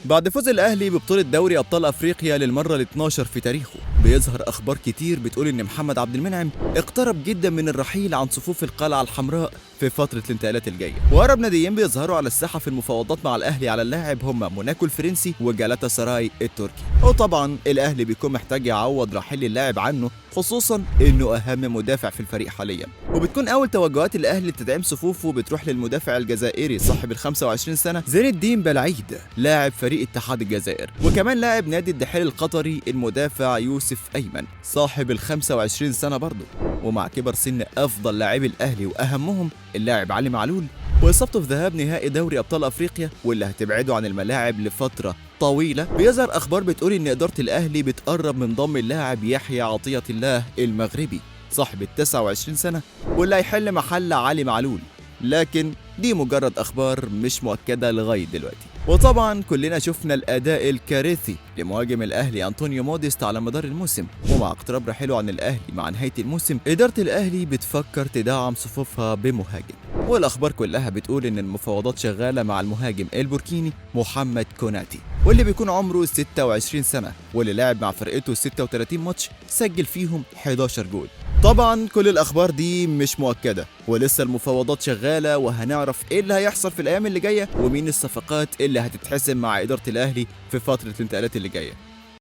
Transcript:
بعد فوز الأهلي ببطولة دوري أبطال أفريقيا للمرة ال 12 في تاريخه، بيظهر أخبار كتير بتقول إن محمد عبد المنعم اقترب جدا من الرحيل عن صفوف القلعة الحمراء في فترة الانتقالات الجاية، وأقرب ناديين بيظهروا على الساحة في المفاوضات مع الأهلي على اللاعب هم موناكو الفرنسي وجالاتا سراي التركي. وطبعا الأهلي بيكون محتاج يعوض رحيل اللاعب عنه، خصوصا إنه أهم مدافع في الفريق حاليا، وبتكون أول توجهات الأهلي لتدعيم صفوفه بتروح للمدافع الجزائري صاحب ال 25 سنة زين الدين بلعيد لاعب فريق اتحاد الجزائر، وكمان لاعب نادي الدحيل القطري المدافع يوسف أيمن صاحب ال 25 سنة برضه. ومع كبر سن أفضل لاعبي الأهلي وأهمهم اللاعب علي معلول وإصابته في ذهاب نهائي دوري أبطال أفريقيا واللي هتبعده عن الملاعب لفترة طويلة، بيظهر أخبار بتقول إن إدارة الأهلي بتقرب من ضم اللاعب يحيى عطية الله المغربي صاحب ال 29 سنة واللي هيحل محل علي معلول، لكن دي مجرد أخبار مش مؤكدة لغاية دلوقتي. وطبعا كلنا شفنا الأداء الكارثي لمهاجم الأهلي أنطونيو موديست على مدار الموسم، ومع اقتراب رحيله عن الأهلي مع نهاية الموسم إدارة الأهلي بتفكر تدعم صفوفها بمهاجم، والأخبار كلها بتقول إن المفاوضات شغالة مع المهاجم البوركيني محمد كوناتي، واللي بيكون عمره 26 سنة واللي لعب مع فرقته 36 ماتش سجل فيهم 11 جول. طبعا كل الأخبار دي مش مؤكدة ولسه المفاوضات شغالة، وهنعرف ايه اللي هيحصل في الأيام اللي جاية ومين الصفقات اللي هتتحسم مع إدارة الأهلي في فترة الانتقالات اللي جاية.